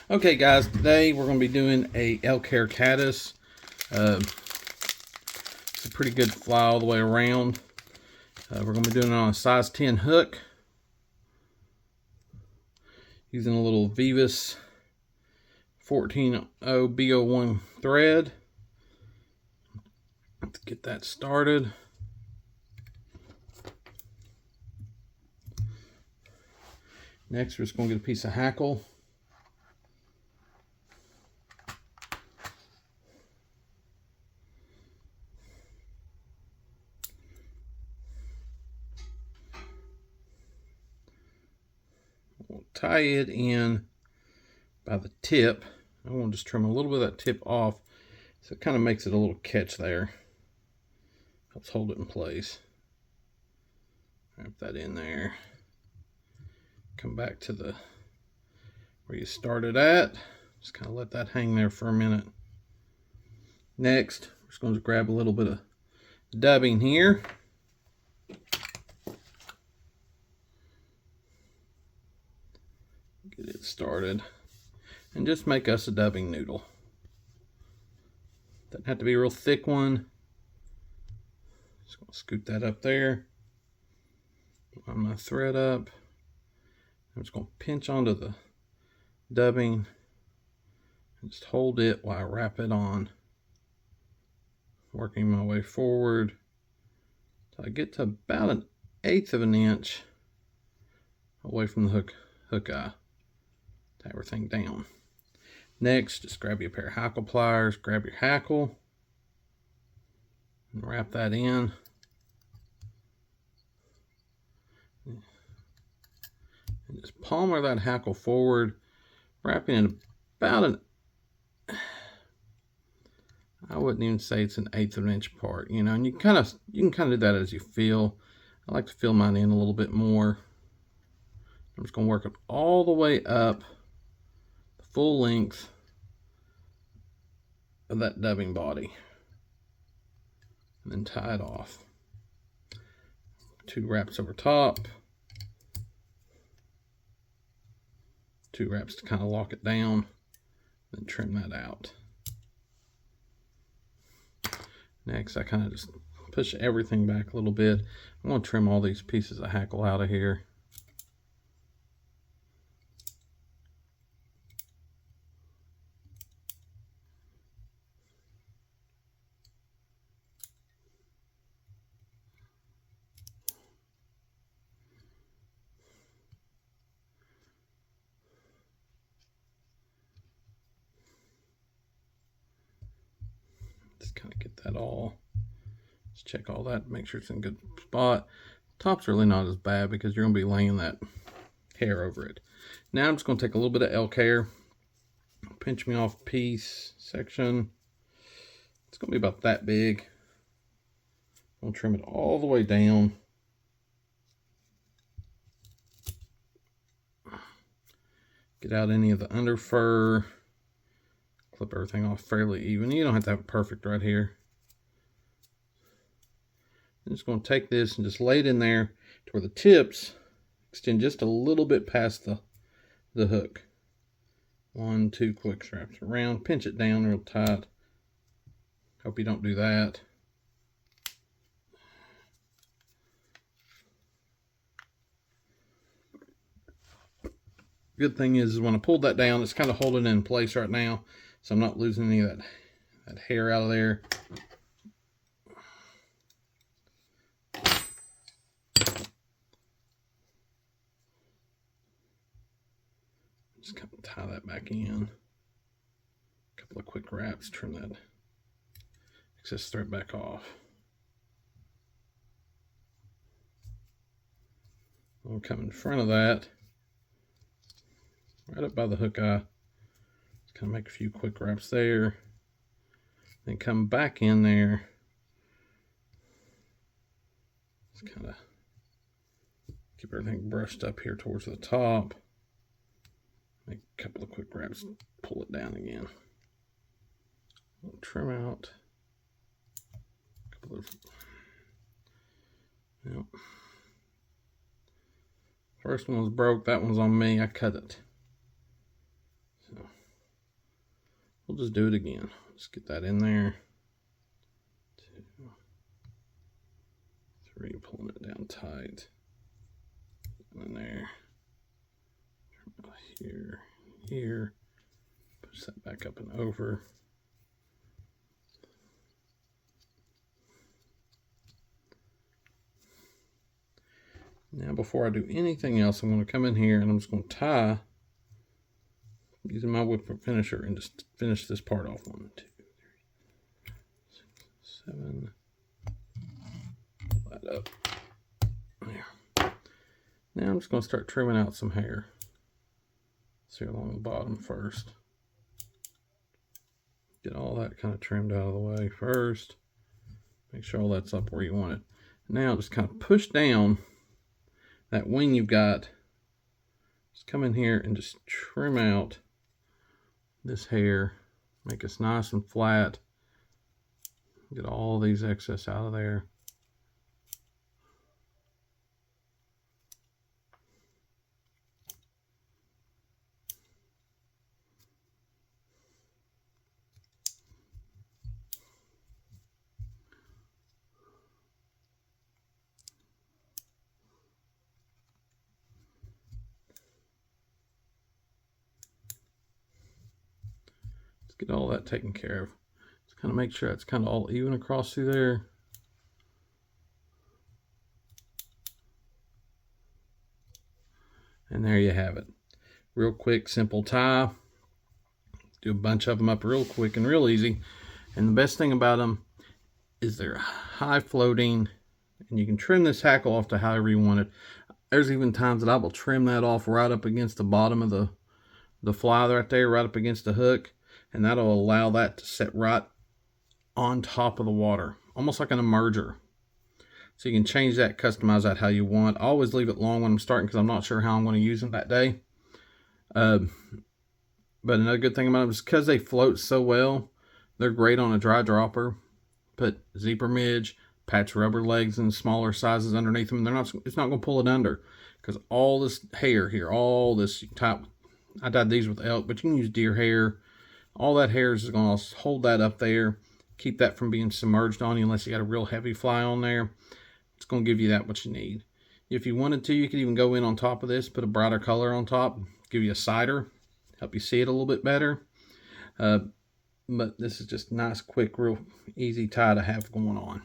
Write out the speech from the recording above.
Okay guys, today we're going to be doing a Elk Hair Caddis. It's a pretty good fly all the way around. We're going to be doing it on a size 10 hook. Using a little Vivas 14-0 B01 thread. Let's get that started. Next we're just going to get a piece of hackle. We'll tie it in by the tip. I want to just trim a little bit of that tip off, so it kind of makes it a little catch there. Helps hold it in place. Wrap that in there. Come back to the where you started at. Just kind of let that hang there for a minute. Next, we're just going to grab a little bit of dubbing here. Get it started. And just make us a dubbing noodle. Doesn't have to be a real thick one. Just going to scoot that up there. Line my thread up. I'm just going to pinch onto the dubbing and just hold it while I wrap it on. Working my way forward till I get to about 1/8 of an inch away from the hook eye. Tie everything down. Next, just grab you a pair of hackle pliers, grab your hackle, and wrap that in. And just palmer that hackle forward, wrapping it about I wouldn't even say it's 1/8 of an inch apart, you know, and you can kind of do that as you feel. I like to feel mine in a little bit more. I'm just going to work it all the way up the full length of that dubbing body, and then tie it off. 2 wraps over top, 2 wraps to kind of lock it down, then trim that out. Next, I kind of just push everything back a little bit. I'm going to trim all these pieces of hackle out of here. Just kind of get that all, just check all that, make sure it's in a good spot. Top's really not as bad because you're going to be laying that hair over it. Now I'm just going to take a little bit of elk hair, pinch me off piece section. It's going to be about that big. I'm going to trim it all the way down. Get out any of the under fur. Clip everything off fairly even. You don't have to have it perfect right here. I'm just going to take this and just lay it in there to where the tips extend just a little bit past the hook. 1, 2 quick straps around. Pinch it down real tight. Hope you don't do that. Good thing is when I pulled that down, it's kind of holding it in place right now, so I'm not losing any of that hair out of there. Just kind of tie that back in. A couple of quick wraps, trim that excess thread back off. We'll come in front of that, right up by the hook eye. Just kind of make a few quick wraps there. Then come back in there. Just kind of keep everything brushed up here towards the top. Make a couple of quick wraps, pull it down again. We'll trim out a couple of, yep. First one was broke, that one's on me, I cut it. So just do it again. Just get that in there. 2, 3, pulling it down tight. In there. Here, here. Push that back up and over. Now before I do anything else, I'm going to come in here and I'm just going to tie using my whip finisher and just finish this part off. 1, 2, 3, 6, 7. Pull that up. There. Now I'm just going to start trimming out some hair. See along the bottom first. Get all that kind of trimmed out of the way first. Make sure all that's up where you want it. Now just kind of push down that wing you've got. Just come in here and just trim out this hair. Make it nice and flat. Get all these excess out of there. Get all that taken care of. Just kind of make sure it's kind of all even across through there. And there you have it. Real quick, simple tie. Do a bunch of them up real quick and real easy. And the best thing about them is they're high floating, and you can trim this hackle off to however you want it. There's even times that I will trim that off right up against the bottom of the fly right there, right up against the hook. And that'll allow that to set right on top of the water, almost like an emerger. So you can change that, customize that how you want. I always leave it long when I'm starting because I'm not sure how I'm going to use them that day. But another good thing about them is because they float so well, they're great on a dry dropper. Put zebra midge, patch rubber legs in smaller sizes underneath them. It's not going to pull it under because all this hair here, all this type. I dyed these with elk, but you can use deer hair. All that hair is going to hold that up there, keep that from being submerged on you unless you got a real heavy fly on there. It's going to give you that what you need. If you wanted to, you could even go in on top of this, put a brighter color on top, give you a cider, help you see it a little bit better. But this is just nice, quick, real easy tie to have going on.